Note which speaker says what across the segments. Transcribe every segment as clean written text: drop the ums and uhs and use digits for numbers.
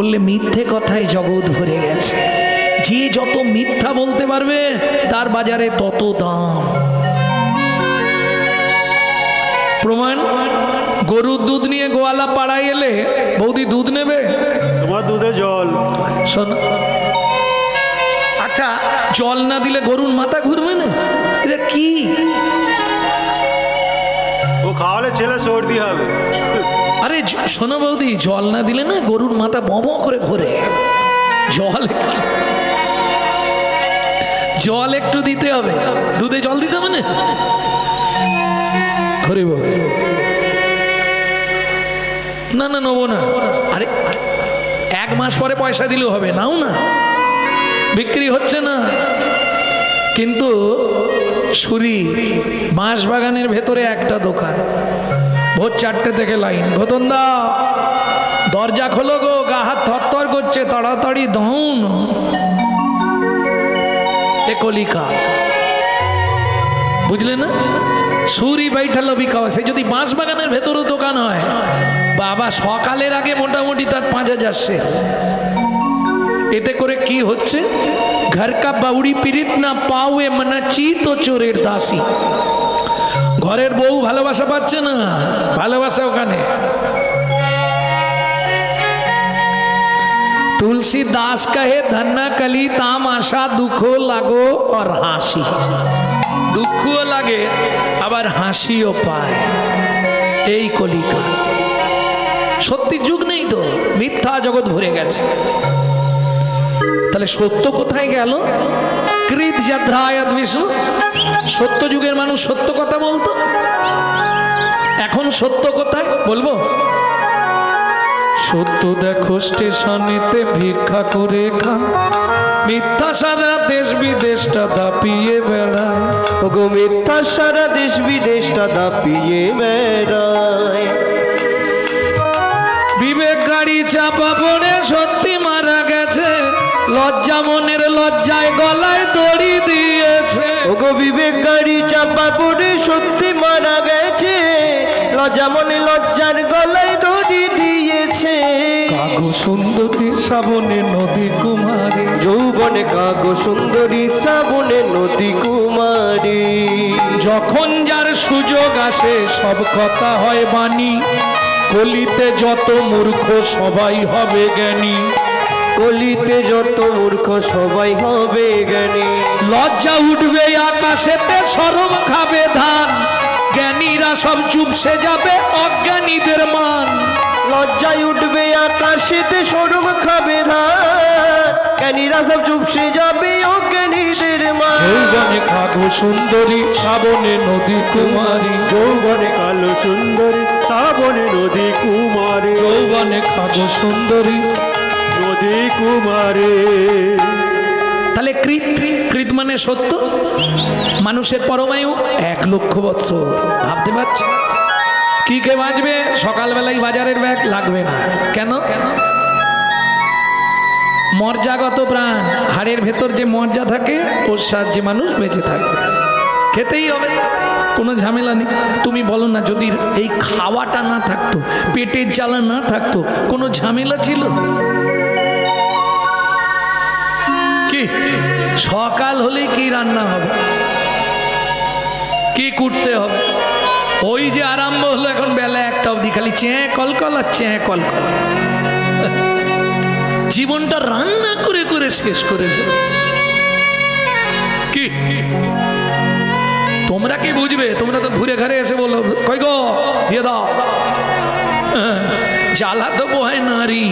Speaker 1: বললে মিথ্যে কথায় জগৎ ভরে গেছে, যে যত মিথ্যা বলতে পারবে তার বাজারে তত দাম। প্রমাণ, গরুর দুধ নিয়ে গোয়ালা পাড়ায় এলে বৌদি দুধ নেবে,
Speaker 2: তোমার দুধে জল।
Speaker 1: শোন, আচ্ছা জল না দিলে গরুর মাথা ঘুরবে না? এটা কি?
Speaker 2: ও খাওয়ালে ছেলে সর্দি হবে।
Speaker 1: আরে শোনো বৌদি, জল না দিলে না গরুর মাথা বঁ করে ঘোরে। জল একটু দিতে হবে, দুধে জল দিতে হবে না। না না নেবো না। আরে 1 মাস পরে পয়সা দিলেও হবে, নাও না, বিক্রি হচ্ছে না। কিন্তু সুরি বাঁশ বাগানের ভেতরে একটা দোকান, ভোর 4টে থেকে লাইন। ঘোতন দা দরজা খোলো গো, গা হাত থরথর করছে, তাড়াতাড়ি দাউন। এ কলিকা, বুঝলে না? সুরি বৈঠালো বিকাও। সে যদি বাঁশ বাগানের ভেতরেও দোকান হয়, বাবা সকালের আগে মোটামুটি তার 5000 শের। এতে করে কি হচ্ছে? ঘর কা বাউড়ি পীড়িত না পাওয়ে মনা চিত চোরের দাসী। ঘরের বউ ভালোবাসা পাচ্ছে না, ভালোবাসা ওখানে। तुलसी दास कहे धन्ना कली ताम आशा दुखो लागो और हाসি। দুঃখও লাগে আবার হাসিও পায়, এই কলিকা। সত্যি যুগ নেই তো, মিথ্যা জগৎ ভরে গেছে। তাহলে সত্য কোথায় গেল? কৃত যদ্রায়দ বিষ্ণু। সত্য যুগের মানুষ সত্য কথা বলতো, এখন সত্য কোথায় বলবো? সত্য দেখো স্টেশনেতে ভিক্ষা করে খা, মিথ্যা সারা দেশ বিদেশটা দাপিয়ে বেড়ায়।
Speaker 3: ওগো মিথ্যা সারা দেশ বিদেশটা দাপিয়ে বেড়ায়।
Speaker 1: বিবেক গাড়ি চাপা পড়ে সত্যি মারা গেছে, লজ্জা মনের লজ্জায় গলায় দড়ি দিয়েছে।
Speaker 3: ওগো বিবেক গাড়ি চাপা পড়ে সত্যি মারা গেছে, লজ্জা মনে লজ্জার গলায় দড়ি দিয়েছে।
Speaker 1: কাগো সুন্দরী শ্রাবণে নদী কুমারী,
Speaker 3: যৌবনে কাগো সুন্দরী শ্রাবণে নদী কুমারী।
Speaker 1: যখন যার সুযোগ আসে সব কথা হয় বাণী, কলিতে যত মূর্খ সবাই হবে জ্ঞানী।
Speaker 3: কলিতে যত মূর্খ সবাই হবে জ্ঞানী।
Speaker 1: লজ্জা উঠবে আকাশেতে, শরম খাবে ধান, জ্ঞানীরা সব চুপসে যাবে অজ্ঞানীদের মান।
Speaker 3: লজ্জায় উঠবে আকাশেতে, শরম খাবে ধান, জ্ঞানীরা সব চুপসে যাবে অজ্ঞানীদের মান।
Speaker 1: যৌবনে কাগো সুন্দরী শ্রাবণে নদী কুমারী,
Speaker 2: যৌবনে কালো সুন্দরী শ্রাবণে নদী কুমারী,
Speaker 1: যৌবনে কাগো সুন্দরী
Speaker 2: নদী কুমারী।
Speaker 1: তাহলে কৃত, কৃত মানে সত্য। মানুষের পরমায়ু 1 লক্ষ বৎসর। ভাবতে পারছি কি কে বাঁচবে? সকালবেলায় বাজারের ব্যাগ লাগবে না। কেন? মর্যাগত প্রাণ, হাড়ের ভেতর যে মর্যা থাকে ওর সাহায্যে মানুষ বেঁচে থাকবে, খেতেই হবে, কোনো ঝামেলা নেই। তুমি বলো না, যদি এই খাওয়াটা না থাকতো, পেটের জ্বালা না থাকতো, কোনো ঝামেলা ছিল? কি সকাল হলে কি রান্না হবে, কি কুটতে হবে? ওই যে আরম্ভ হলো এখন বেলা 1টা অবধি খালি চেঁ কলকল আর চেঁ কলকল। জীবনটা রান্না করে করে শেষ করে দেব। কি তোমরা কি বুঝবে? তোমরা তো ঘুরে ঘাড়ে এসে বলো কই গো দিয়ে দাও, জ্বালা তো পোহায় নারী।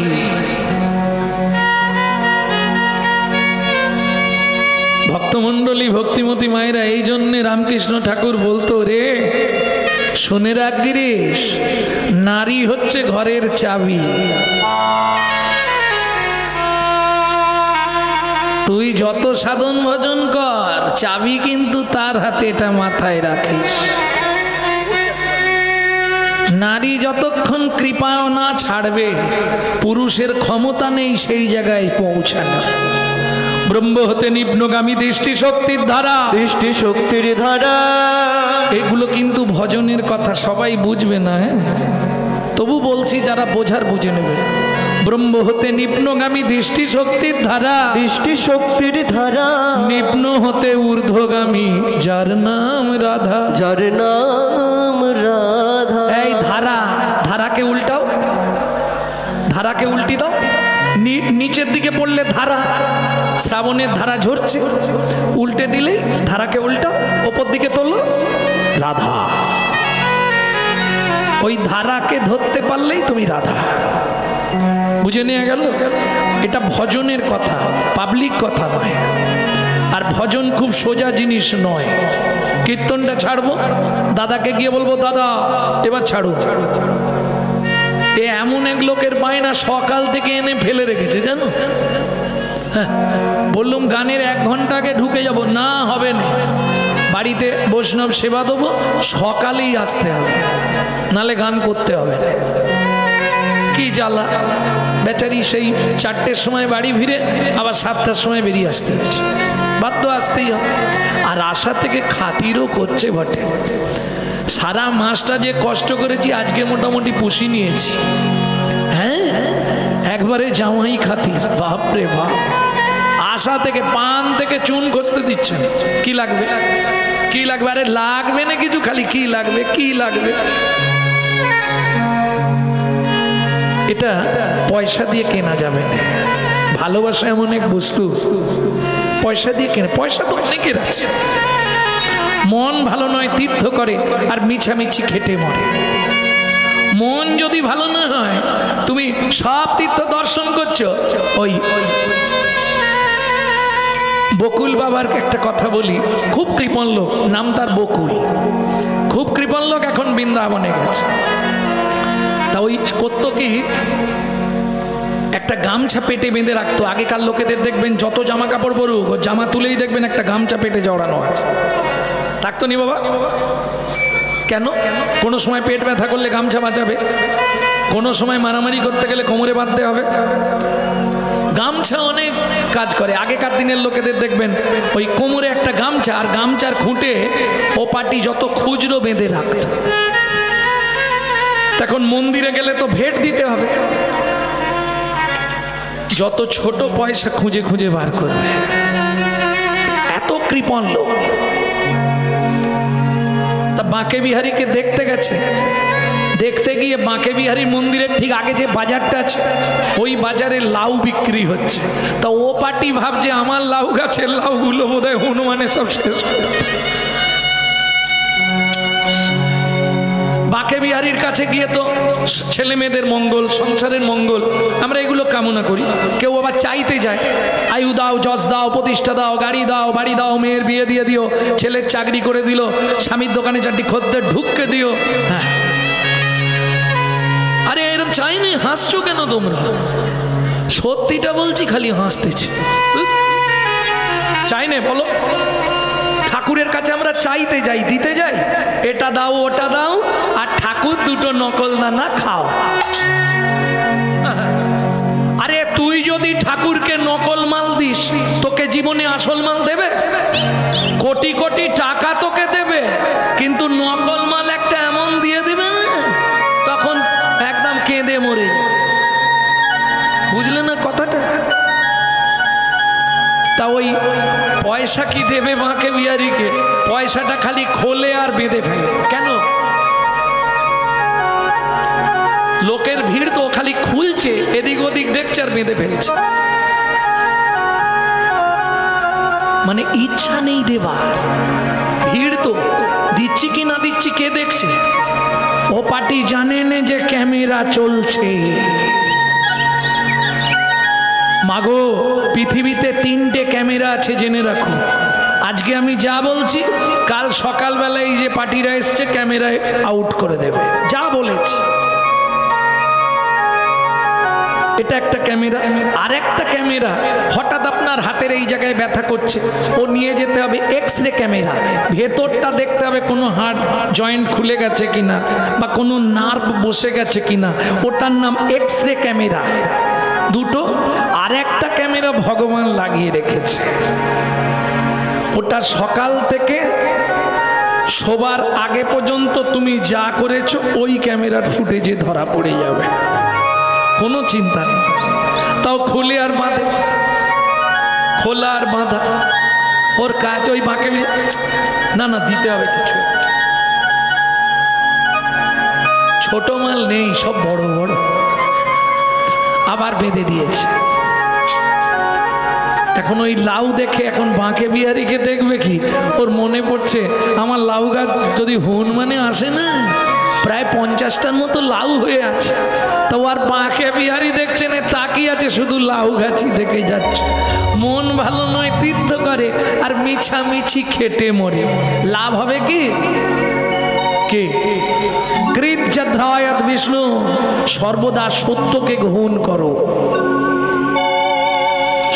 Speaker 1: ভক্তমণ্ডলী, ভক্তিমতী মায়েরা, এই জন্যে রামকৃষ্ণ ঠাকুর বলতো, রে শুনে রাখ গিরিশ, নারী হচ্ছে ঘরের চাবি। তুই যত সাধন ভজন কর, চাবি কিন্তু তার হাতে, এটা মাথায় রাখিস। নারী যতক্ষণ কৃপাও না ছাড়বে, পুরুষের ক্ষমতা নেই সেই জায়গায় পৌঁছানোর। ব্রহ্ম হতে নিম্নগামী দৃষ্টি শক্তির ধারা,
Speaker 3: দৃষ্টি শক্তির ধারা।
Speaker 1: এগুলো কিন্তু ভজনের কথা, সবাই বুঝবে না। তবু বলছি, যারা বোঝার বুঝে নেবে। ব্রহ্ম হতে নিম্নগামী দৃষ্টি শক্তির ধারা,
Speaker 3: দৃষ্টি শক্তির ধারা,
Speaker 1: নিম্ন হতে ঊর্ধ্বগামী যার নাম রাধা,
Speaker 3: যার নাম রাধা।
Speaker 1: এই ধারা, ধারাকে উল্টাও, ধারাকে উল্টি দাও। নিচের দিকে পড়লে ধারা, শ্রাবণের ধারা ঝরছে, উল্টে দিলে ধারাকে উল্টাও, ওপর দিকে তোলো রাধা। ওই ধারাকে ধরতে পারলেই তুমি রাধা। বুঝে নিয়ে গেল? এটা ভজনের কথা, পাবলিক কথা নয়। আর ভজন খুব সোজা জিনিস নয়। কীর্তনটা ছাড়বো, দাদাকে গিয়ে বলবো দাদা এবার ছাড়ুন, এ এমন এক লোকের বায়না সকাল থেকে এনে ফেলে রেখেছে জানো। হ্যাঁ, বললুম গানের 1 ঘন্টা আগে ঢুকে যাব, না হবে না, বাড়িতে বৈষ্ণব সেবা দেবো, সকালেই আসতে হবে, নালে গান করতে হবে না। কি জ্বালা, বেচারি সেই 4টের সময় বাড়ি ফিরে আবার 7টার সময় বেরিয়ে আসতে হয়েছে, বাধ্য আসতেই হবে। আর আশা থেকে খাতিরও করছে বটে, সারা মাসটা যে কষ্ট করেছি আজকে মোটামুটি পুষি নিয়েছি। হ্যাঁ, একবারে জামাই খাতির, বাপরে বাপ। আশা থেকে পান থেকে চুন খুঁজতে দিচ্ছেন, কি লাগবে কি লাগবে, আরে লাগবে না কিছু, খালি কি লাগবে কি লাগবে। এটা পয়সা দিয়ে কেনা যাবে না। ভালোবাসা এমন এক বস্তু পয়সা দিয়ে কেনে, পয়সা তো অনেকের আছে, মন ভালো নয় তীর্থ করে আর মিছামিছি খেটে মরে। মন যদি ভালো না হয়, তুমি সব তীর্থ দর্শন করছো। ওই বকুল বাবার একটা কথা বলি, খুব কৃপণ লোক, নাম তার বকুল, খুব কৃপণ লোক, এখন বৃন্দাবনে গেছে। তা ওই করত কি, একটা গামছা পেটে বেঁধে রাখতো। আগেকার লোকেদের দেখবেন যত জামা কাপড় পরুক, জামা তুলেই দেখবেন একটা গামছা পেটে জড়ানো আছে, থাকতো নি বাবা? কেন? কোনো সময় পেট ব্যথা করলে গামছা বাঁচাবে, কোনো সময় মারামারি করতে গেলে কোমরে বাঁধতে হবে। গামছা অনেক কাজ করে। আগেকার দিনের লোকেদের দেখবেন ওই কোমরে একটা গামছা, আর গামছার খুঁটে ও পাটি যত খুচরো বেঁধে রাখত। তখন মন্দিরে গেলে তো ভেট দিতে হবে, যত ছোট পয়সা খুঁজে খুঁজে বার করবে, এত কৃপণ লোক। তা বাঁকে বিহারীকে দেখতে গেছে, দেখতে গিয়ে বাঁকে বিহারীর মন্দিরের ঠিক আগে যে বাজারটা আছে, ওই বাজারে লাউ বিক্রি হচ্ছে। তা ও পার্টি ভাবছে আমার লাউ গাছের লাউগুলো বোধহয় হনুমানে সব শেষ করে। বাঁকে বিহারীর কাছে গিয়ে তো ছেলে মেয়েদের মঙ্গল, সংসারের মঙ্গল, আমরা এগুলো কামনা করি। কেউ আবার চাইতে যায়, আয়ু দাও, যশ দাও, প্রতিষ্ঠা দাও, গাড়ি দাও, বাড়ি দাও, মেয়ের বিয়ে দিয়ে দিও, ছেলের চাকরি করে দিল, স্বামীর দোকানে 4টি খদ্দের ঢুককে দিও। হ্যাঁ, আরে এরকম চাইনি, হাসছো কেন তোমরা? সত্যিটা বলছি, খালি হাসতেছি। চাই না বলো? ঠাকুরের কাছে আমরা চাইতে যাই, দিতে যাই, এটা দাও ওটা দাও, আর ঠাকুর দুটো নকল দানা খাও। আরে তুই যদি ঠাকুরকে নকল মাল দিস, তোকে জীবনে আসল মাল দেবে? কোটি কোটি টাকা তোকে দেবে, কিন্তু নকল মাল একটা এমন দিয়ে দিবে না, তখন একদম কেঁদে মরে। বুঝলে না কথাটা? তা ওই পয়সা কি দেবে বাঁকে বিহারীকে? পয়সাটা খালি খোলে আর বেঁধে ফেলে। কেন? লোকের ভিড় তো, খালি খুলছে, এদিক ওদিক দেখছে আর বেঁধে ফেলছে। মানে ইচ্ছা নেই দেবার, ভিড় তো, দিচ্ছি কি না দিচ্ছি কে দেখছে? ও পার্টি জানে না যে ক্যামেরা চলছে। মাগো, পৃথিবীতে 3টে ক্যামেরা আছে, জেনে রাখো। আজকে আমি যা বলছি, কাল সকালবেলা এই যে পার্টিরা এসছে ক্যামেরায় আউট করে দেবে, যা বলেছি। এটা একটা ক্যামেরা। আর একটা ক্যামেরা, হঠাৎ আপনার হাতের এই জায়গায় ব্যথা করছে, ও নিয়ে যেতে হবে এক্স-রে ক্যামেরা, ভেতরটা দেখতে হবে কোনো হাড় জয়েন্ট খুলে গেছে কিনা, বা কোনো নার্ভ বসে গেছে কিনা, ওটার নাম এক্স-রে ক্যামেরা। দুটো। আর একটা ক্যামেরা ভগবান লাগিয়ে রেখেছে, ওটা সকাল থেকে শোবার আগে পর্যন্ত তুমি যা করেছো ওই ক্যামেরার ফুটেজে ধরা পড়ে যাবে। কোনো চিন্তা নেই। তাও খুলে আর বাঁধে, খোলা আর বাঁধা ওর কাজ। ওই বাঁকে না না দিতে হবে কিছু একটা। ছোট মাল নেই, সব বড় বড়। আবার বেঁধে দিয়েছে। এখন ওই লাউ দেখে এখন বাঁকে বিহারিকে দেখবে কি, ওর মনে পড়ছে আমার লাউ গাছ যদি হনুমানে আসে না, প্রায় 50টার মতো লাউ হয়ে আছে। তো আর বাঁকে বিহারি দেখছে না, তাকিয়ে আছে শুধু লাউ গাছই দেখে যাচ্ছে। মন ভালো নয়, তীর্থ করে আর মিছামিছি খেটে মরে। লাভ হবে কি? কে কৃত যদ্ধায়ত বিষ্ণু, সর্বদা সত্যকে গ্রহণ করো।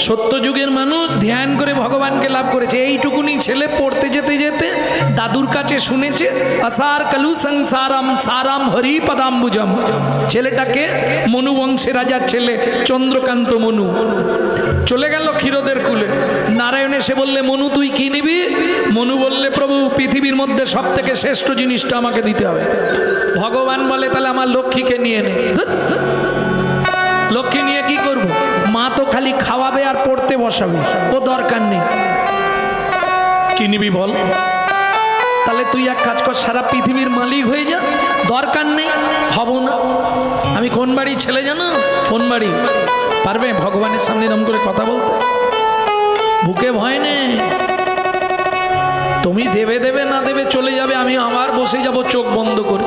Speaker 1: সত্য যুগের মানুষ ধ্যান করে ভগবানকে লাভ করেছে। এইটুকুনি ছেলে পড়তে যেতে যেতে দাদুর কাছে শুনেছে আসার কালু সংসারাম সারাম হরি পদাম্বুজম। ছেলেটাকে মনু বংশের রাজার ছেলে চন্দ্রকান্ত মনু চলে গেল ক্ষীরদের কুলে। নারায়ণ এসে বললে মনু তুই কি নিবি? মনু বললে প্রভু পৃথিবীর মধ্যে সব থেকে শ্রেষ্ঠ জিনিসটা আমাকে দিতে হবে। ভগবান বলে তাহলে আমার লক্ষ্মীকে নিয়ে নে। লক্ষ্মী নিয়ে কি করব? মা তো খালি খাওয়াবে আর পড়তে বসাবে, ও দরকার নেই। কি নিবি বল? তাহলে তুই এক কাজ কর, সারা পৃথিবীর মালিক হয়ে যা, দরকার নেই। হব না। আমি কোন বাড়ির ছেলে জানো? কোন বাড়ি? পারবে ভগবানের সামনে এরকম করে কথা বলতে? বুকে ভয় নেই। তুমি দেবে দেবে না দেবে চলে যাবে, আমি আবার বসে যাব চোখ বন্ধ করে।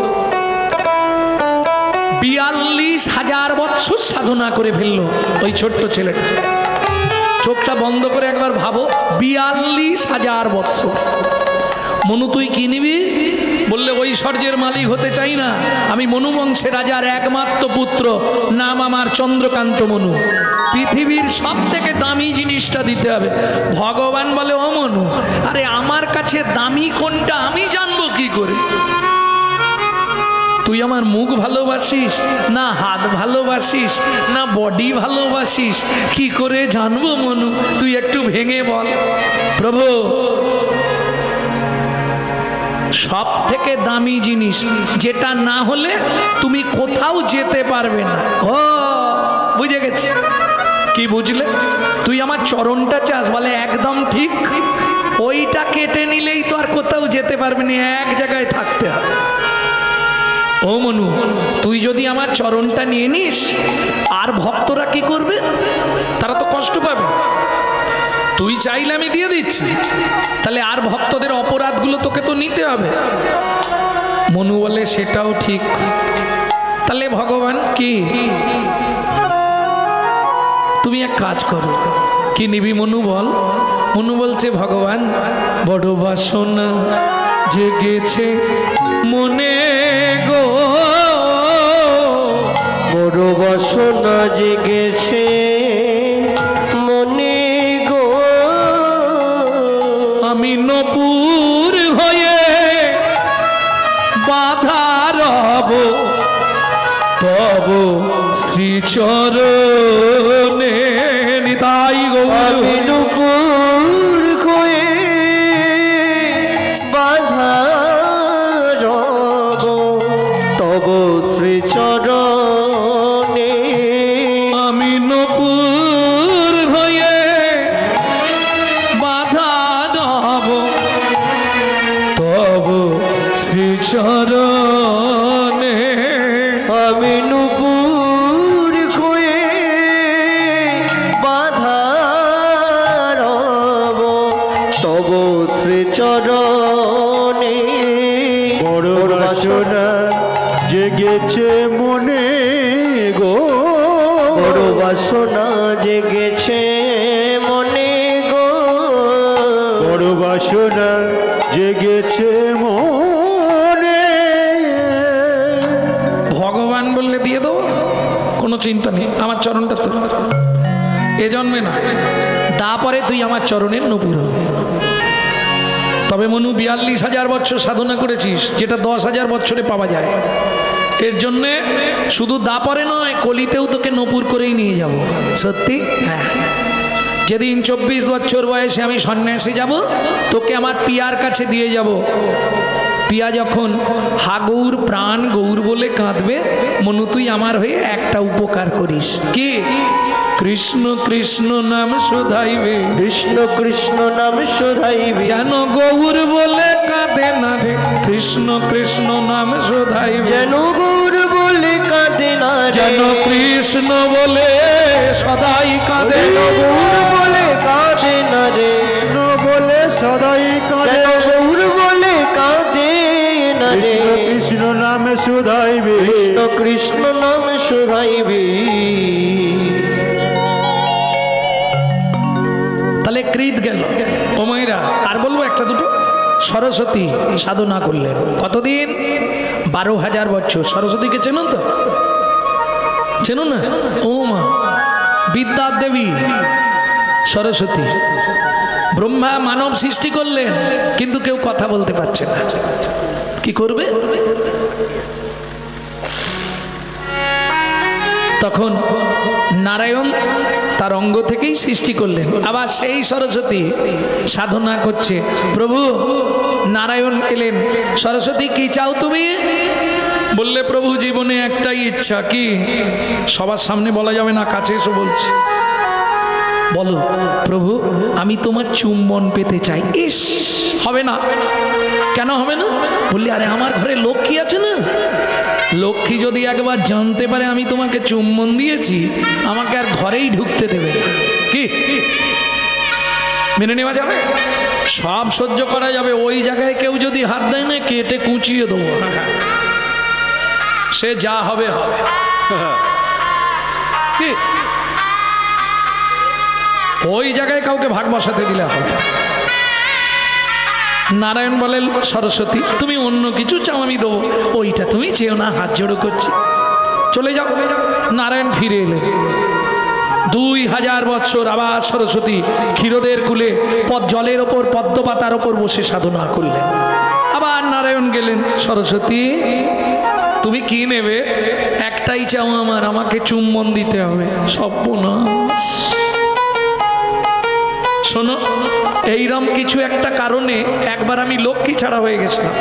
Speaker 1: 42,000 বছর সাধনা করে ফেললো ওই ছোট্ট ছেলেটা। চোখটা বন্ধ করে একবার ভাবো, 42,000 বছর। মনু তুই কি নিবি? বললে ঐশ্বর্যের মালিক হতে চাই না, আমি মনু বংশের রাজার একমাত্র পুত্র, নাম আমার চন্দ্রকান্ত মনু। পৃথিবীর সব থেকে দামি জিনিসটা দিতে হবে। ভগবান বলে ও মনু, আরে আমার কাছে দামি কোনটা আমি জানবো কি করে? তুই আমার মুখ ভালোবাসিস না হাত ভালোবাসিস না বডি ভালোবাসিস, কি করে জানবো মনু? তুই একটু ভেঙে বল। প্রভু সব থেকে দামি জিনিস যেটা না হলে তুমি কোথাও যেতে পারবে না। ও বুঝে গেছি। কি বুঝলে? তুই আমার চরণটা চাস? বলে একদম ঠিক। ওইটা কেটে নিলেই তো আর কোথাও যেতে পারবে না, এক জায়গায় থাকতে হবে। ও মনু, তুই যদি আমার চরণটা নিয়ে নিস, আর ভক্তরা কি করবে? তারা তো কষ্ট পাবে। তুই চাইলে আমি দিয়ে দিচ্ছি, তাহলে আর ভক্তদের অপরাধগুলো তোকে তো নিতে হবে। মনু বলে সেটাও ঠিক। তাহলে ভগবান কি, তুমি এক কাজ করো, কি নিবি মনু বল? মনু বলছে ভগবান বড় বাসনা জেগেছে মনে গো,
Speaker 3: বড় বাসনা জেগেছে মনে গো,
Speaker 1: আমি নপুর হয়ে বাধা রব তব শ্রীচরণে। নিতাই গৌর।
Speaker 3: আমি নূপুর হয়ে বাধা রব তব শ্রীচরণে।
Speaker 1: আমি নপুর হয়ে বাধা রব তব শ্রীচরণে।
Speaker 3: আমি নূপুর হয়ে বাধা রব তব শ্রীচরণে।
Speaker 2: বড় বাসনা জেগেছে মনে গো,
Speaker 3: বড় বাসনা জেগেছে মনে গো,
Speaker 2: বড় বাসনা জেগেছে মনে।
Speaker 1: ভগবান বললে দিয়ে দেবো, কোনো চিন্তা নেই। আমার চরণটা তো এ জন্মে না, তারপরে তুই আমার চরণের নপুর হবে। তবে মনু 42,000 বছর সাধনা করেছিস, যেটা 10,000 বছরে পাওয়া যায়। এর জন্যে শুধু দাপরে নয়, কলিতেও তোকে নপুর করেই নিয়ে যাব। সত্যি? হ্যাঁ। যেদিন 24 বছর বয়সে আমি সন্ন্যাসী যাব, তোকে আমার পিয়ার কাছে দিয়ে যাব। পিয়া যখন হা গৌর প্রাণ গৌর বলে কাঁদবে, মনু তুই আমার হয়ে একটা উপকার করিস। কি? কৃষ্ণ কৃষ্ণ নাম শোধাইবে,
Speaker 3: কৃষ্ণ কৃষ্ণ নাম শোধাইবে,
Speaker 1: যেন গৌর বলে কাঁদে না রে। কৃষ্ণ কৃষ্ণ নাম শোধাইবে,
Speaker 3: যেন গৌর বলে কাঁদে না রে।
Speaker 1: যেন কৃষ্ণ বলে সদাই কাঁদে,
Speaker 3: গৌর বলে কাঁদে না রে।
Speaker 2: কৃষ্ণ বলে সদাই কাঁদে,
Speaker 3: যেন গৌর বলে কাঁদে না রে।
Speaker 2: কৃষ্ণ কৃষ্ণ নামে শুধাইবে,
Speaker 3: কৃষ্ণ কৃষ্ণ নাম শোধাইবে।
Speaker 1: তাহলে কৃত গেল। ও মায়েরা, আর বলবো একটা দুটো। সরস্বতী সাধনা করলেন কতদিন? 12,000 বছর। সরস্বতীকে চেনো তো? চেনো না? ও মা, বিদ্যার দেবী সরস্বতী। ব্রহ্মা মানব সৃষ্টি করলেন, কিন্তু কেউ কথা বলতে পারছে না। কি করবে? তখন নারায়ণ তার অঙ্গ থেকেই সৃষ্টি করলেন। আবার সেই সরস্বতী সাধনা করছে। প্রভু নারায়ণ এলেন, সরস্বতী কি চাও তুমি? বললে প্রভু জীবনে একটাই ইচ্ছা। কি? সবার সামনে বলা যাবে না, কাছে এসে বলছি। বলো প্রভু, আমি তোমার চুম্বন পেতে চাই। ইস, হবে না। কেন হবে না? বললি আরে আমার ঘরে লক্ষ্মী আছে না, লক্ষ্মী যদি একবার জানতে পারে আমি তোমাকে চুম্বন দিয়েছি, আমাকে আর ঘরেই ঢুকতে দেবে না। কি মেনে নেওয়া যাবে? সব সহ্য করা যাবে, ওই জায়গায় কেউ যদি হাত দেয় না, কেটে কুচিয়ে দেবো। সে যা হবে হবে। কি ওই জায়গায় কাউকে ভাগ বসাতে দিলে হবে? নারায়ণ বলেন, সরস্বতী তুমি অন্য কিছু চাও আমি দেবো, ওইটা তুমি চেও না, হাত জোড়ো করছি, চলে যাও। নারায়ণ ফিরে এলেন। 2000 বছর আবার সরস্বতী ক্ষীরদের কুলে জলের ওপর পদ্ম পাতার ওপর বসে সাধনা করলেন। আবার নারায়ণ গেলেন, সরস্বতী তুমি কি নেবে? একটাই চাও আমার, আমাকে চুম্বন দিতে হবে। সর্বনাশ। শোনো, এইরকম কিছু একটা কারণে একবার আমি লক্ষ্মী ছাড়া হয়ে গেছিলাম।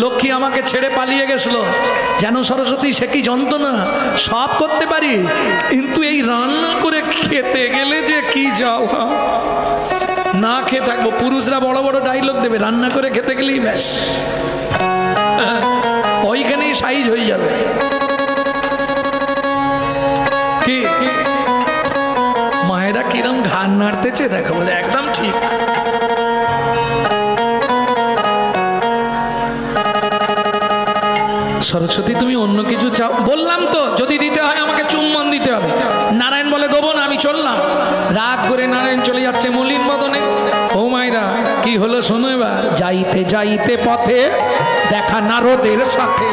Speaker 1: লক্ষ্মী আমাকে ছেড়ে পালিয়ে গেছিল। যেন সরস্বতী সে কি যন্ত্রণা। সব করতে পারি, কিন্তু এই রান্না করে খেতে গেলে যে কি যাও, না খেয়ে থাকবো। পুরুষরা বড় বড় ডায়লগ দেবে, রান্না করে খেতে গেলেই ব্যাস ওইখানেই সাইজ হয়ে যাবে। কি মায়েরা কিরম ঘাড় নাড়তেছে দেখো, বলে একদম ঠিক। সরস্বতী তুমি অন্য কিছু চাও? বললাম তো যদি দিতে হয় আমাকে চুম্বন দিতে হবে। নারায়ণ বলে দেবো না, আমি চললাম। রাগ করে নারায়ণ চলে যাচ্ছে মলিন বদনে। ও মায়েরা, কি হলো শোনো এবার। যাইতে যাইতে পথে দেখা নারদের সাথে,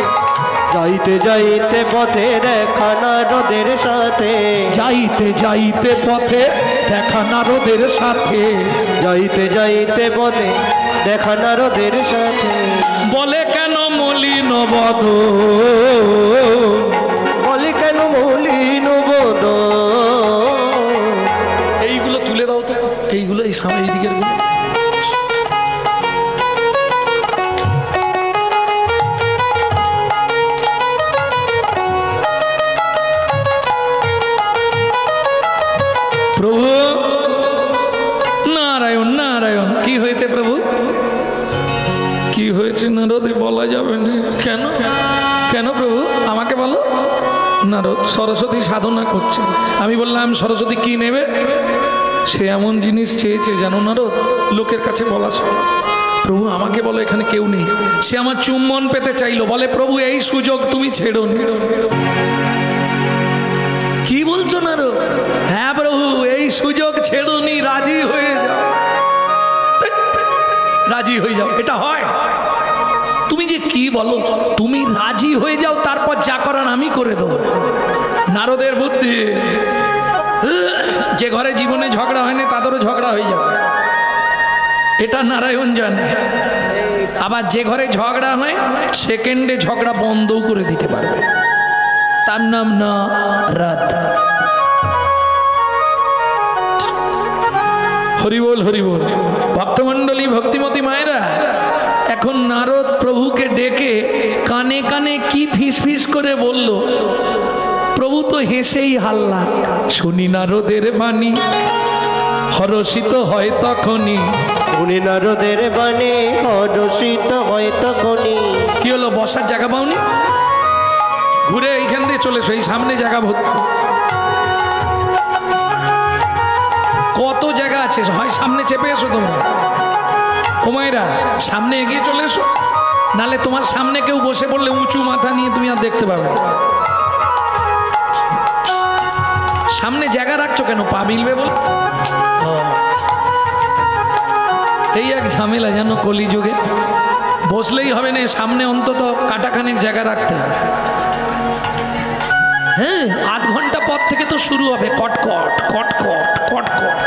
Speaker 3: যাইতে যাইতে পথে দেখা নারদের সাথে,
Speaker 1: যাইতে যাইতে পথে দেখা নারদের সাথে,
Speaker 3: যাইতে যাইতে পথে দেখা নারদের সাথে।
Speaker 1: বলে কেন মলিন বদ,
Speaker 3: বলে কেন মলিন বদ।
Speaker 1: এইগুলো তুলে দাও তো, এইগুলো এই সামনে এই দিকের গুলো। প্রভু নারায়ণ নারায়ণ, কি হয়েছে প্রভু? কি হয়েছে নারদে বলা যাবে না। কেন কেন প্রভু আমাকে বলো। নারদ, সরস্বতী সাধনা করছে। আমি বললাম সরস্বতী কি নেবে? সে এমন জিনিস চেয়েছে জানো নারদ, লোকের কাছে বলা সব। প্রভু আমাকে বলো, এখানে কেউ নেই। সে আমার চুম্বন পেতে চাইলো। বলে প্রভু এই সুযোগ তুমি ছেড়ো। কি বলছো নারদ? হ্যাঁ প্রভু, এই সুযোগ ছেড়োনি, রাজি হয়ে যাও, রাজি হয়ে যাও। এটা হয়? তুমি যে কি বলো, তুমি রাজি হয়ে যাও, তারপর যা করার আমি করে দেবো। নারদের বুদ্ধি, যে ঘরে জীবনে ঝগড়া হয়নি তাদেরও ঝগড়া হয়ে যাবে, এটা নারায়ণ জানে। আবার যে ঘরে ঝগড়া হয় সেকেন্ডে ঝগড়া বন্ধও করে দিতে পারবে। তার নাম নারদ। হরিবোল হরিবোল। ভক্তমণ্ডলী, ভক্তিমতী মায়েরা, এক এখন নারদ প্রভুকে ডেকে কানে কানে কি ফিসফিস করে বলল, প্রভু তো হেসেই হাল্লা। শুনি নারদের বাণী, হরষিত হয় তখনই।
Speaker 3: উনি নারদের বাণী, হরষিত হয় তখনই।
Speaker 1: কি হলো, বসার জায়গা পাওনি? ঘুরে এইখান দিয়ে চলে এসো, এই সামনে জায়গা ভর্তি। কত জায়গা আছে, হয় সামনে চেপে এসো তোমরা। ও মায়েরা, সামনে এগিয়ে চলে এসো, নালে তোমার সামনে কেউ বসে পড়লে উঁচু মাথা নিয়ে তুমি আর দেখতে পাবে না। সামনে জায়গা রাখছো কেন, পা মিলবে বল? এই এক ঝামেলা জানো কলিযুগে, বসলেই হবে না, সামনে অন্তত কাটাখানেক জায়গা রাখতে হবে। হ্যাঁ, আধ ঘন্টা পর থেকে তো শুরু হবে কটকট কটকট কটকট।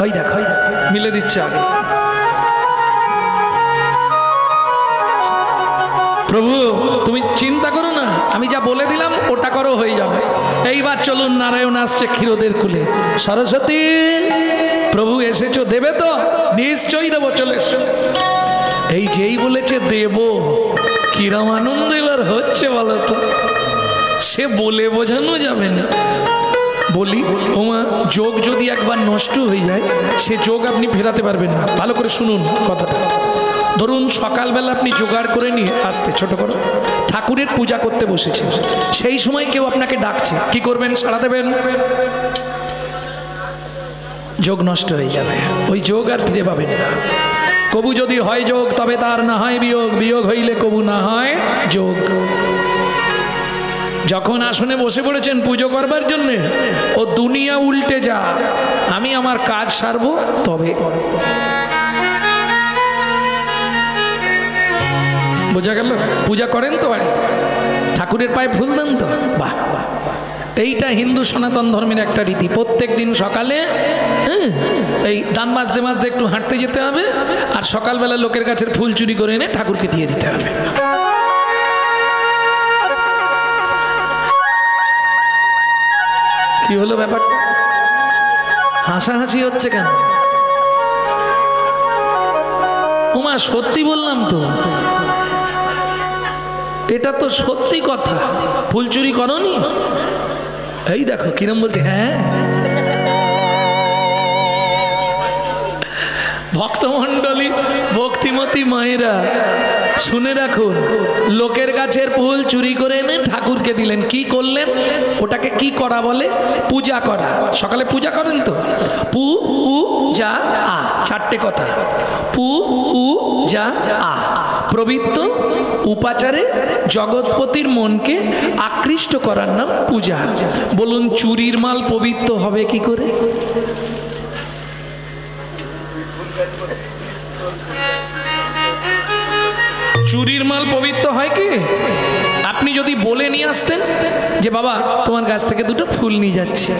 Speaker 1: ওই দেখো মিলে দিচ্ছে আগে। প্রভু তুমি চিন্তা করো না, আমি যা বলে দিলাম ওটা করো, হয়ে যাবে। এইবার চলুন, নারায়ণ আসছে ক্ষীরোদের কুলে। সরস্বতী প্রভু এসেছো, দেবে তো? নিশ্চয়ই দেবো, চলে এসো। এই যেই বলেছে দেব, কিরম আনন্দ এবার হচ্ছে বলো তো, সে বলে বোঝানো যাবে না। বলি ওমা, যোগ যদি একবার নষ্ট হয়ে যায়, সে যোগ আপনি ফেরাতে পারবেন না। ভালো করে শুনুন কথাটা। ধরুন সকালবেলা আপনি জোগাড় করে নিয়ে আসতে, ছোট করো, ঠাকুরের পূজা করতে বসেছেন, সেই সময় কেউ আপনাকে ডাকছে, কি করবেন? সাড়া দেবেন? যোগ নষ্ট হয়ে যাবে, ওই যোগ আর ফিরে পাবেন না। কবু যদি হয় যোগ, তবে তার না হয় বিয়োগ, বিয়োগ হইলে কবু না হয় যোগ। যখন আসনে বসে পড়েছেন পুজো করবার জন্য, ও দুনিয়া উল্টে যা, আমি আমার কাজ সারবো তবে। বোঝা গেল? পূজা করেন তো বাড়িতে, ঠাকুরের পায়ে ফুল দেন তো? বাহ, এইটা হিন্দু সনাতন ধর্মের একটা রীতি। প্রত্যেক দিন সকালে এই দান মাজতে মাজতে একটু হাঁটতে যেতে হবে, আর সকালবেলা লোকের কাছে ফুল চুরি করে এনে ঠাকুরকে দিয়ে দিতে হবে। কি হলো ব্যাপারটা? হাসাহাসি হচ্ছে কেন? ওমা সত্যি বললাম তো, এটা তো সত্যি কথা। ফুল চুরি করনি? এই দেখো কিরম বলছে। হ্যাঁ, ভক্তমণ্ডলী, ভক্তিমতী মায়েরা শুনে রাখুন, লোকের গাছের ফুল চুরি করে এনে ঠাকুরকে দিলেন। কি করলেন? ওটাকে কি করা বলে? পূজা করা। সকালে পূজা করেন তো, পু উ যা আ, চারটে কথা। পু উ যা আ, পবিত্র উপাচারে জগৎপতির মনকে আকৃষ্ট করার নাম পূজা। বলুন চুরির মাল পবিত্র হবে কি করে? চুরির মাল পবিত্র হয় কি? আপনি যদি বলে নিয়ে আসতেন যে বাবা তোমার গাছ থেকে দুটো ফুল নিয়ে যাচ্ছে,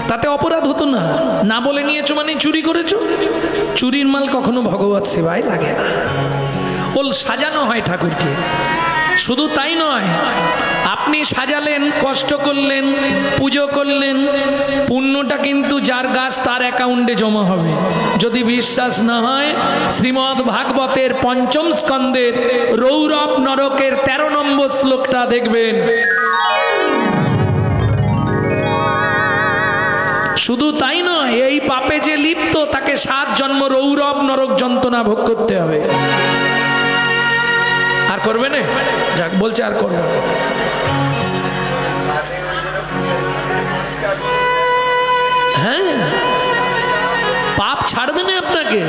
Speaker 1: তাতে অপরাধ হতো না। না বলে নিয়েছো মানে চুরি করেছো। চুরির মাল কখনো ভগবত সেবায় লাগে না। ওল সাজানো হয় ঠাকুরকে। শুধু তাই নয়, আপনি সাজালেন, কষ্ট করলেন, পুজো করলেন, পুণ্যটা কিন্তু যার গাছ তার অ্যাকাউন্টে জমা হবে। যদি বিশ্বাস না হয়, শ্রীমদ্ ভাগবতের পঞ্চম স্কন্ধের রৌরব নরকের 13 নম্বর শ্লোকটা দেখবেন। শুধু তাই নয়, এই পাপে যে লিপ্ত তাকে 7 জন্ম রৌরব নরক যন্ত্রণা ভোগ করতে হবে। আর করবে না? যাক, বলছে আর করবে না। হ্যাঁ, পাপ ছাড়বে না আপনাকে।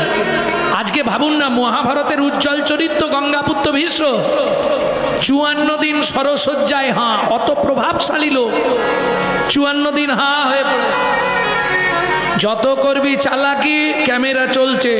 Speaker 1: আজকে ভাবুন না, মহাভারতের উজ্জ্বল চরিত্র গঙ্গাপুত্র ভীষ্ম 54 দিন সরসজ্জায় হাঁ, অত প্রভাবশালী লোক 54 দিন হাঁ হয়ে পড়ে। যত করবি চালাকি, ক্যামেরা চলছে।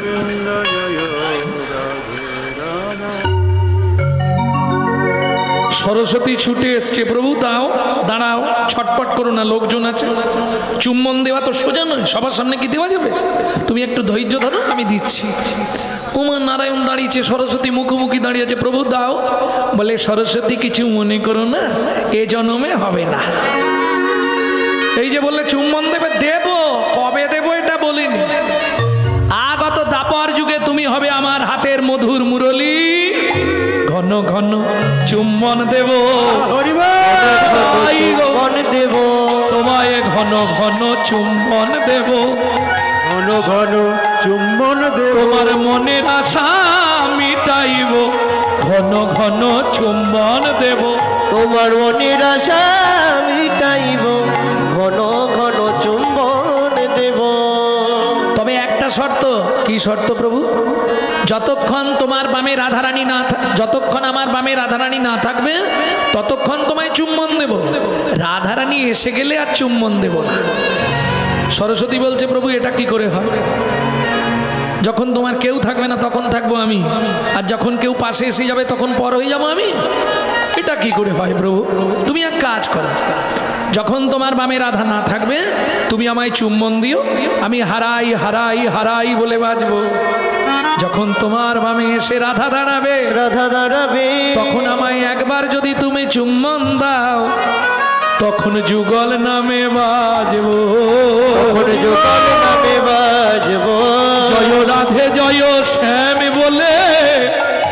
Speaker 2: গোবিন্দ জয় রাধে রাধা।
Speaker 1: সরস্বতী ছুটে এসছে, প্রভু দাও, দাঁড়াও, ছটপট করো না, লোকজন আছে। চুম্বন দেওয়া তো সোজা নয়, সবার সামনে কি দেওয়া যাবে? তুমি একটু ধৈর্য ধরো, আমি দিচ্ছি। উমা নারায়ণ দাঁড়িয়েছে, সরস্বতী মুখোমুখি দাঁড়িয়ে আছে, প্রভু দাও। বলে সরস্বতী কিছু মনে করো না, এ জন্মে হবে না। এই যে বললে চুম্বন দেবে, দেব, কবে দেব এটা বলিনি। আগত দাপর যুগে তুমি হবে আমার হাতের মধুর মুরলী, ঘন ঘন চুম্বন দেব,
Speaker 3: দেব
Speaker 1: তোমায় ঘন ঘন চুম্বন দেব,
Speaker 2: ঘন ঘন চুম্বন দেব,
Speaker 1: তোমার মনের আশা মিটাইব, ঘন ঘন চুম্বন দেব,
Speaker 3: তোমার মনের আশা মিটাইব, ঘন ঘন চুম্বন দেব।
Speaker 1: তবে একটা শর্ত। কি শর্ত প্রভু? যতক্ষণ তোমার বামে রাধারানী না, যতক্ষণ আমার বামে রাধারানী না থাকবে ততক্ষণ তোমায় চুম্বন দেব, রাধারানী এসে গেলে আর চুম্বন দেব না। সরস্বতী বলছে, প্রভু এটা কি করে হয়? যখন তোমার কেউ থাকবে না তখন থাকবো আমি, আর যখন কেউ পাশে এসে যাবে তখন পর হয়ে যাবো আমি? এটা কি করে হয় প্রভু? তুমি এক কাজ করো, যখন তোমার বামে রাধা না থাকবে তুমি আমায় চুম্বন দিও, আমি হারাই হারাই হারাই বলে বাজবো। যখন তোমার বামে এসে রাধা দাঁড়াবে,
Speaker 3: রাধা দাঁড়াবে,
Speaker 1: তখন আমায় একবার যদি তুমি চুম্বন দাও, তখন যুগল নামে বাজবো,
Speaker 3: তখন যুগল নামে বাজবো।
Speaker 1: জয় রাধে জয় শ্যাম বলে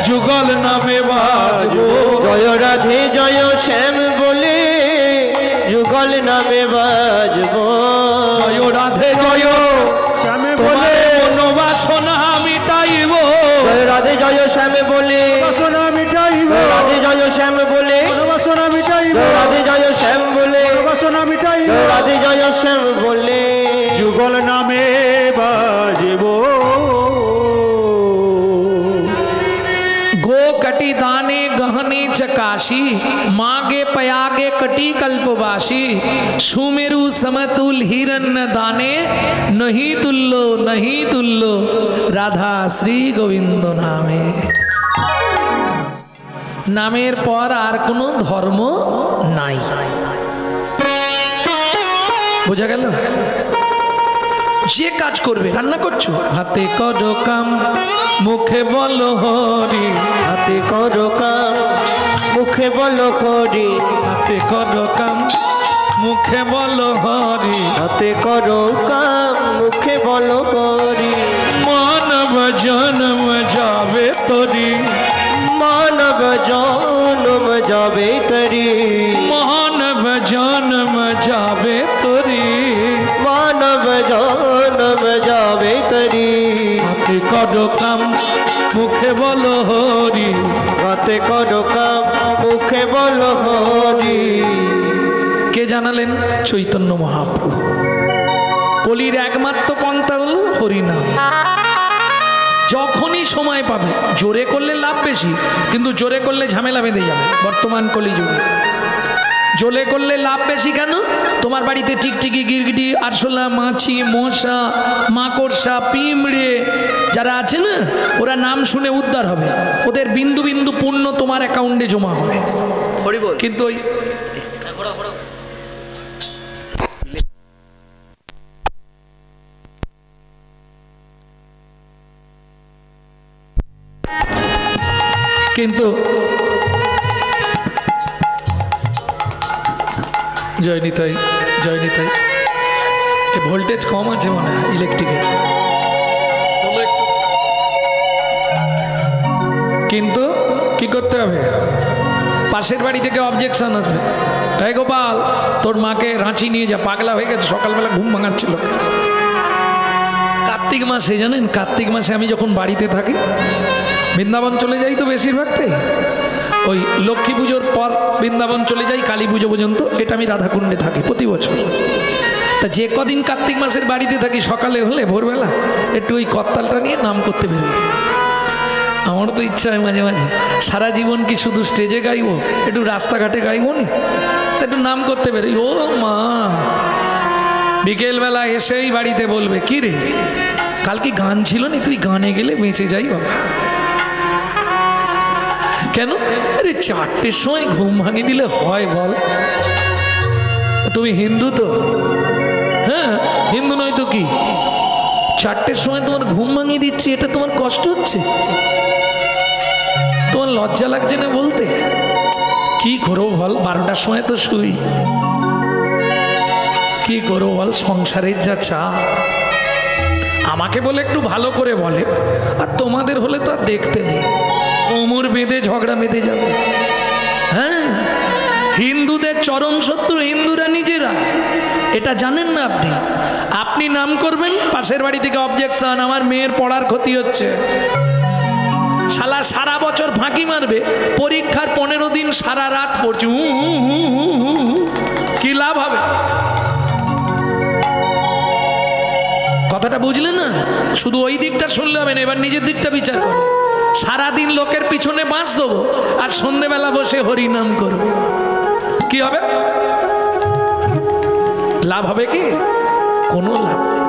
Speaker 1: যুগল নামে বাজবো,
Speaker 3: জয় রাধে জয় শ্যাম বলে যুগল নামে বাজবো।
Speaker 1: জয় রাধে জয়
Speaker 2: শ্যামে
Speaker 1: তোমার
Speaker 2: বলে
Speaker 1: মনোবাসনা মিটাইব,
Speaker 3: জয় রাধে জয় শ্যাম বলে,
Speaker 2: বাসনা মিটাইব,
Speaker 3: জয় রাধে জয় শ্যাম বলে,
Speaker 2: বাসনা মিটাইব,
Speaker 3: জয় রাধে জয় শ্যাম বলে,
Speaker 2: বাসনা মিটাইব,
Speaker 3: জয় রাধে জয় শ্যাম বলে
Speaker 2: যুগল নামে বাজব।
Speaker 1: गो कटी दाने गहने चकाशी, मागे पयागे कटी कल्पवासी, सुमेरु समतुल हिरण्य दाने, नहीं तुल्लो राधा श्री गोविंद नामे। नामेर पर आर कोनो धर्म नाई। बुझा गेल? যে কাজ করবে, রান্না করছো, হাতে করো কাম মুখে বলো হরি,
Speaker 3: হাতে করো কাম মুখে বলো হরি,
Speaker 1: হাতে করো কাম মুখে বলো হরি,
Speaker 3: হাতে করো কাম মুখে বলো হরি।
Speaker 1: মানব জন্ম যাবে তরি,
Speaker 3: মানব জন্ম যাবে তরি,
Speaker 1: মানব জন্ম যাবে তরি,
Speaker 3: মানব জন্ম যাবে তরি।
Speaker 1: হাতে করো কাম মুখে বলো হরি,
Speaker 3: হাতে করো কাম মুখে বলো হরি।
Speaker 1: কে জানালেন? চৈতন্য মহাপ্রভু। কলির একমাত্র পন্থা হলো হরিনাম। যখনই সময় পাবে, জোরে করলে লাভ বেশি, কিন্তু জোরে করলে ঝামেলা বেঁধে যাবে বর্তমান কলিযুগে। জোরে করলে লাভ বেশি কেন? তোমার বাড়িতে টিকটিকি, গিরগিটি, আরশোলা, মাছি, মশা, মাকড়সা, পিঁমড়ে যারা আছে না, ওরা নাম শুনে উদ্ধার হবে, ওদের বিন্দু বিন্দু পুণ্য তোমার অ্যাকাউন্টে জমা হবে। কিন্তু ওই কিন্তু জয় নিতাই, জয় নিতাই। এই ভোল্টেজ কম আছে মনে হয় ইলেকট্রিকের, কিন্তু কি করতে হবে? পাশের বাড়ি থেকে অবজেকশন আসবে, এই গোপাল তোর মাকে রাঁচি নিয়ে যা, পাগলা হয়ে গেছে, সকালবেলা ঘুম ভাঙাচ্ছিল। কার্তিক মাসে জানেন, কার্তিক মাসে আমি যখন বাড়িতে থাকি, বৃন্দাবন চলে যাই তো বেশিরভাগটাই, ওই লক্ষ্মী পুজোর পর বৃন্দাবন চলে যাই কালী পুজো পর্যন্ত, এটা আমি রাধাকুণ্ডে থাকি প্রতি বছর। তা যে কদিন কার্তিক মাসের বাড়িতে থাকি, সকালে হলে ভোরবেলা একটু ওই করতালটা নিয়ে নাম করতে বেরোই। আমারও তো ইচ্ছা হয় মাঝে মাঝে, সারা জীবন কি শুধু স্টেজে গাইবো, একটু রাস্তাঘাটে গাইবো নি, একটু নাম করতে বেরোই। ও মা বিকেলবেলা এসেই বাড়িতে বলবে, কি রে কালকে গান ছিল না, তুই গানে গেলে বেঁচে যাই বাবা। কেন? আরে 4টের সময় ঘুম ভাঙিয়ে দিলে হয় বল? তুমি হিন্দু তো? হ্যাঁ হিন্দু নয় তো কি? 4টের সময় তোমার ঘুম ভাঙিয়ে দিচ্ছি, এটা তোমার কষ্ট হচ্ছে? তোমার লজ্জা লাগছে না বলতে? কি করো বল? 12টার সময় তো শুই। কি করো বল? সংসারের যা চা। আমাকে বলে একটু ভালো করে বলে, আর তোমাদের হলে তো আর দেখতে নেই, কোমর বেঁধে ঝগড়া বেঁধে যাবে। হ্যাঁ, হিন্দুদের চরম শত্রু হিন্দুরা নিজেরা, এটা জানেন না আপনি? আপনি নাম করবেন, পাশের বাড়ি থেকে অবজেকশন, আমার মেয়ের পড়ার ক্ষতি হচ্ছে। শালা সারা বছর ফাঁকি মারবে, পরীক্ষার 15 দিন সারা রাত পড়ছে, কি লাভ হবে? কথাটা বুঝলে না? শুধু ওই দিকটা শুনলে হবে না, এবার নিজের দিকটা বিচার করো। সারাদিন লোকের পিছনে বাঁশ দেবো, আর সন্ধ্যেবেলা বসে হরিনাম করবো, কি হবে? লাভ হবে কি? কোনো লাভ নেই।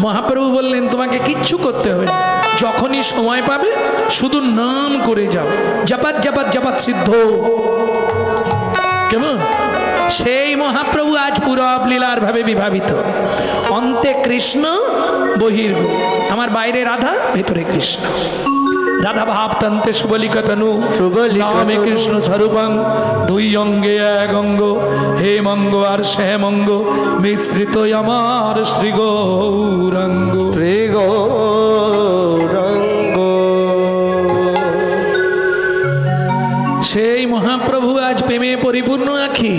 Speaker 1: মহাপ্রভু বললেন তোমাকে কিচ্ছু করতে হবে না, যখনই সময় পাবে শুধু নাম করে যাও, জপাত জপাত জপাত সিদ্ধ। কেমন? সেই মহাপ্রভু আজ পুরব লীলার ভাবে বিভাবিত। অন্তে কৃষ্ণ বহির্গু, আমার বাইরে রাধা, ভেতরে কৃষ্ণ। রাধা ভাবতান্তে সুবলিকতনু নামে কৃষ্ণ স্বরূপং, 2 অঙ্গে 1 অঙ্গ, হে মঙ্গ আর সে মঙ্গ, মিশ্রিত আমার শ্রী গৌরাঙ্গ।
Speaker 3: শ্রী গৌরাঙ্গ।
Speaker 1: সেই মহাপ্রভু আজ প্রেমে পরিপূর্ণ আখি।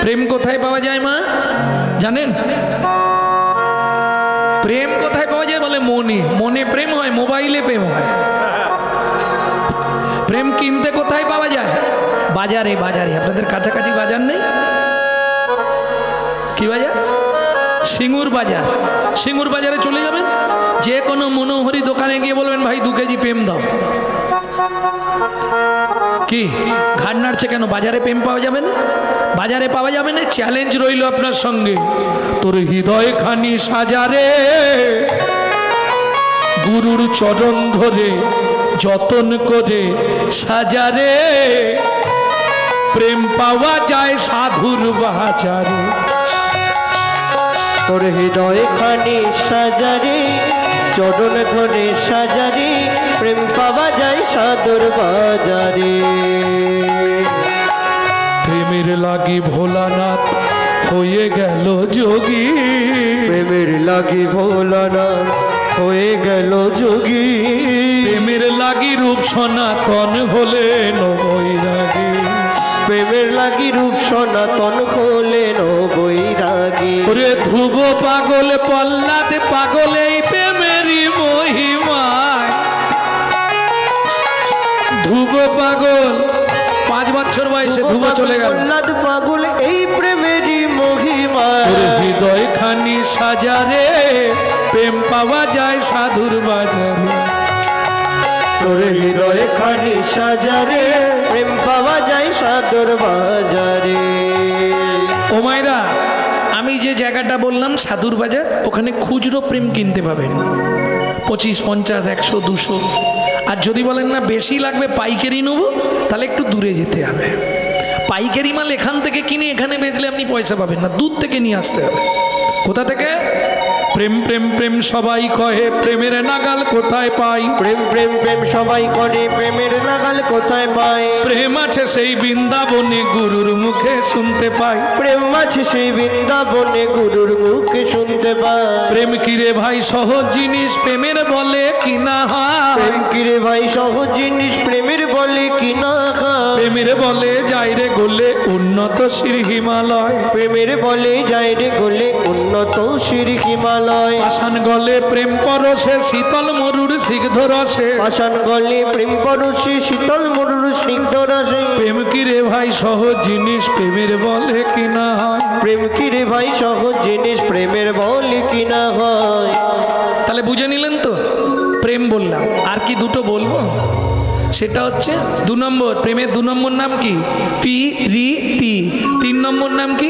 Speaker 1: প্রেম কোথায় পাওয়া যায় মা জানেন? প্রেম কোথায় পাওয়া যায় বলে? মনে। মনে প্রেম হয়, মোবাইলে প্রেম হয়। প্রেম কিনতে কোথায় পাওয়া যায়? বাজারে। বাজারে। আপনাদের কাছাকাছি বাজার নেই? কি বাজার? সিঙ্গুর বাজার। সিঙ্গুর বাজারে চলে যাবেন, যে কোনো মনোহরি দোকানে গিয়ে বলবেন ভাই 2 কেজি প্রেম দাও। কি ঘাড় নাড়ছে কেন? বাজারে প্রেম পাওয়া যাবে না? বাজারে পাওয়া যাবে না। চ্যালেঞ্জ রইল আপনার সঙ্গে, তোর হৃদয় খানি সাজারে, গুরুর চরণ ধরে যতন করে সাজারে, প্রেম পাওয়া যায় সাধুর বাজারে।
Speaker 3: তোর হৃদয় খানি সাজারে, চরণ ধরে সাজারে, প্রেম পাওয়া যায় সাধুর বাজারে।
Speaker 1: প্রেমের লাগি ভোলানাথ হয়ে গেল যোগী,
Speaker 3: প্রেমের লাগি ভোলানাথ হয়ে গেল যোগী,
Speaker 1: প্রেমের লাগি রূপ সনাতন হলেন বৈরাগী,
Speaker 3: প্রেমের লাগি রূপ সনাতন হলেন বৈরাগী।
Speaker 1: ওরে ধ্রুব পাগল প্রহ্লাদ পাগল এই প্রেমেরই মহিমায়, ধ্রুব পাগল 5 বছর বয়সে ধ্রুব চলে গেল।
Speaker 3: প্রহ্লাদ পাগল এই প্রেমেরই মহিমায়,
Speaker 1: হৃদয় খানি সাজারে, প্রেম পাওয়া যায় সাধুর বাজারে।
Speaker 3: তোর হৃদয় খানি সাজারে, প্রেম পাওয়া যায় সাধুর বাজারে।
Speaker 1: ও মাইরা, আমি যে জায়গাটা বললাম সাধুর বাজার, ওখানে খুচরো প্রেম কিনতে পাবেন 25, 50, 100, 200। আর যদি বলেন না বেশি লাগবে পাইকারি নেবো, তাহলে একটু দূরে যেতে হবে। পাইকারি মাল এখান থেকে কিনে এখানে বেচলে আপনি পয়সা পাবেন না, দূর থেকে নিয়ে আসতে হবে। কোথা থেকে? প্রেম প্রেম প্রেম সবাই কহে, প্রেমের নাগাল কোথায় পাই?
Speaker 3: প্রেম প্রেম প্রেম সবাই করে, প্রেমের নাগাল কোথায় পায়?
Speaker 1: প্রেম আছে সেই বৃন্দাবনে, গুরুর মুখে শুনতে পাই।
Speaker 3: প্রেম আছে সেই বৃন্দাবনে, গুরুর মুখে শুনতে পাই।
Speaker 1: প্রেম কিরে ভাই সহজ জিনিস, প্রেমের বলে কিনা হয়।
Speaker 3: প্রেম কিরে ভাই সহজ জিনিস, প্রেমের বলে কিনা হয়।
Speaker 1: প্রেমের বলে যাই রে গোলে উন্নত শ্রী হিমালয়,
Speaker 3: প্রেমের বলে যাই রে গোলে উন্নত শ্রী হিমালয়।
Speaker 1: পাষাণ গলে প্রেম পরশে, শীতল মরুর সিগ্ধ রসে।
Speaker 3: পাষাণ গলে প্রেম পরশে, শীতল মরুর সিগ্ধ রসে।
Speaker 1: প্রেম কিরে ভাই সহজ জিনিস, প্রেমের বলে কিনা হয়।
Speaker 3: প্রেম কিরে ভাই সহজ জিনিস, প্রেমের বলে কিনা হয়।
Speaker 1: তাহলে বুঝে নিলেন তো? প্রেম বললাম, আর কি দুটো বলবো, সেটা হচ্ছে 2 নম্বর। প্রেমের 2 নম্বর নাম কি? প্রীতি। 3 নম্বর নাম কি?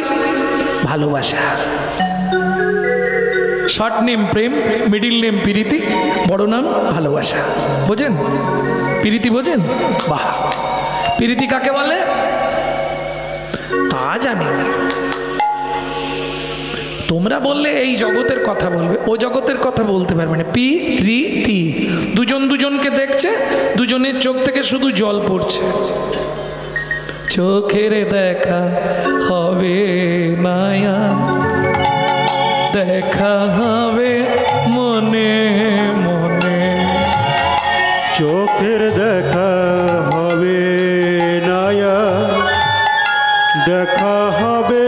Speaker 1: ভালোবাসা। শর্ট নেম প্রেম, মিডিল নেম প্রীতি, বড় নাম ভালোবাসা। বোঝেন প্রীতি? বোঝেন? বাহ। প্রীতি কাকে বলে তা জানি না, তোমরা বললে এই জগতের কথা বলবে, ও জগতের কথা বলতে পারবে না। পি রি তি, দুজন দুজনকে দেখছে, দুজনের চোখ থেকে শুধু জল পড়ছে। চোখের দেখা হবে মায়া, দেখা হবে মনে মনে।
Speaker 2: চোখের দেখা হবে নায়া, দেখা হবে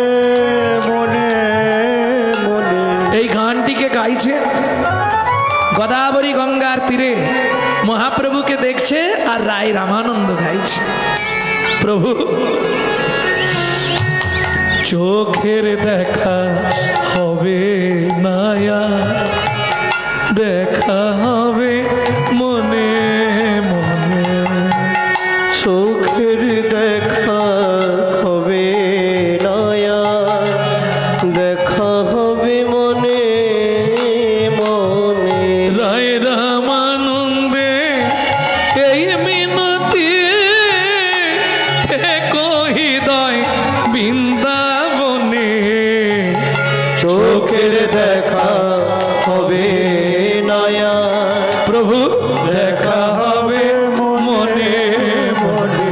Speaker 2: মনে মনে।
Speaker 1: এই গানটিকে গাইছে গোদাবরী গঙ্গার তীরে, মহাপ্রভুকে দেখছে আর রায় রামানন্দ গাইছে। প্রভু চোখের দেখা হবে মায়া, দেখা হবে মনে মনে।
Speaker 3: চোখের দেখা হবে নয়া, দেখা হবে মনে মনে।
Speaker 1: রায় রামানন্দে এই মিনতি থেকো হৃদয় বৃন্দাবনে।
Speaker 3: চোখের দেখা হবে নয়া,
Speaker 1: প্রভু দেখা হবে মনে মনে।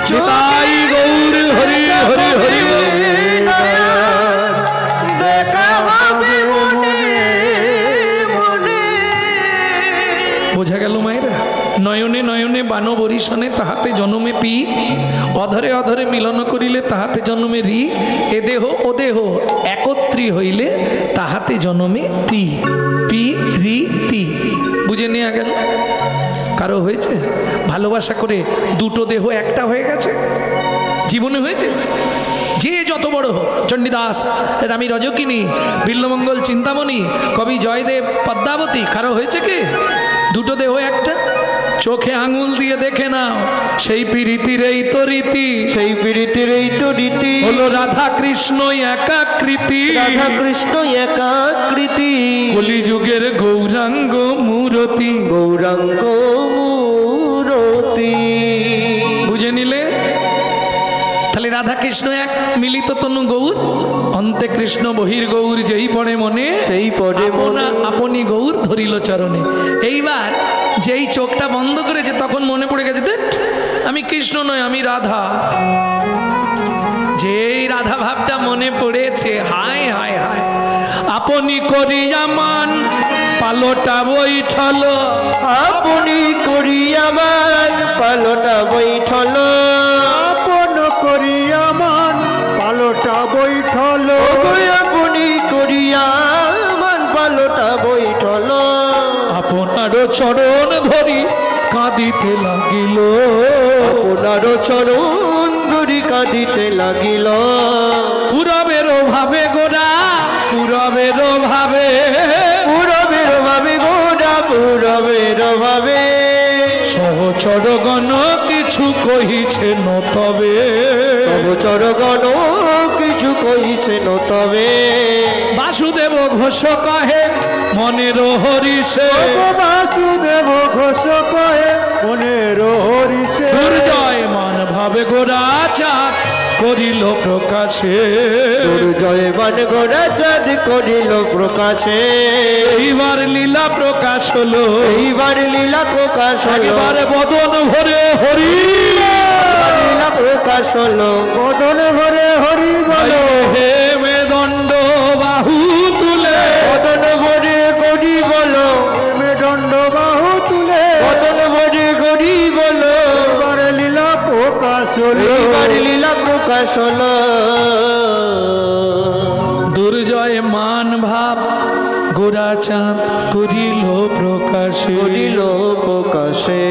Speaker 1: চিতাই গৌর হরি হরি হরি বল।
Speaker 3: দেখা হবে মনে মনে।
Speaker 1: বোঝা গেল মায়েরা? নয়নে নয়নে বান বরিশনে, তাহাতে জন্মে পি, অধরে অধরে মিলন করিলে তাহাতে জন্মে রি, এ দেহ ও দেহ একত্রী হইলে তাহাতে জন্মে তি। পি রি তি, বুঝে নেওয়া গেল? কারো হয়েছে ভালোবাসা করে দুটো দেহ একটা হয়ে গেছে? জীবনে হয়েছে? যে যত বড় হোক, চণ্ডীদাস, রানী রজকিনী, বিল্লমঙ্গল চিন্তামণি, কবি জয়দেব, পদ্মাবতী, কারো হয়েছে কি দুটো দেহ একটা? চোখে আঙুল দিয়ে দেখে নাও, সেই প্রীতির এই তো রীতি,
Speaker 3: সেই প্রীতির এই তো রীতি
Speaker 1: হলো রাধা কৃষ্ণ একাকৃতি।
Speaker 3: রাধা কৃষ্ণ একাকৃতি,
Speaker 1: কলিযুগের গৌরাঙ্গ মূরতি।
Speaker 3: গৌরাঙ্গ মূরতি।
Speaker 1: বুঝে নিলে? তাহলে রাধা কৃষ্ণ এক, মিলিত তনু গৌর, অন্তে কৃষ্ণ বহির গৌর, যেই পড়ে মনে
Speaker 3: সেই পড়ে মনে।
Speaker 1: আপনি গৌর ধরিল চরণে। এইবার যেই চোখটা বন্ধ করেছে তখন মনে পড়ে গেছে, দেখ আমি কৃষ্ণ নয়, আমি রাধা। যেই রাধা ভাবটা মনে পড়েছে, হায় হায় হায়, আপনি করিয়া মান পালোটা বৈঠল,
Speaker 3: আপনি করিয়া মান পালোটা বৈঠল,
Speaker 2: আপন করিয়া মান পালোটা বৈঠল।
Speaker 3: আপনি করিয়া মান পালোটা বৈঠল।
Speaker 1: আপনার চরণ ধরি কাঁদিতে লাগিল,
Speaker 3: আপনার চরণ ধরি কাঁদিতে লাগিল।
Speaker 1: পুরবের ভাবে গোরা, পুরবের ভাবে,
Speaker 3: পুরবের ভাবে গোরা, পুরবের ভাবে।
Speaker 1: সহচর গণ কিছু কহিছে নতবে,
Speaker 3: সহচর গণ কিছু কহিছে নতবে।
Speaker 1: বাসুদেব ঘোষ কহে মনের হরিষে,
Speaker 2: বাসুদেব ঘোষ কহে মনের হরিষে।
Speaker 1: দুর্জয় মান ভাবে গোরা চাঁদ করিল প্রকাশে,
Speaker 3: দুর্জয় মান গোরা চাঁদ করিল প্রকাশে।
Speaker 1: এইবার লীলা প্রকাশ হলো,
Speaker 3: এইবার লীলা প্রকাশ হলো।
Speaker 1: একবার বদন ভরে হরি,
Speaker 3: লীলা প্রকাশ হলো।
Speaker 2: বদন ভরে হরি বলো।
Speaker 1: হে মেদণ্ড বাহু তুলে,
Speaker 3: বদন ভরে করি বলো,
Speaker 2: দণ্ড বাহু তুলে।
Speaker 3: বদন ভরে করি বলো।
Speaker 2: এবার লীলা প্রকাশ হলো।
Speaker 3: এইবার লীলা প্রকাশ হলো।
Speaker 1: দুর্জয় মান ভাব গোরা চাঁদ করিল প্রকাশে,
Speaker 3: করিল প্রকাশে।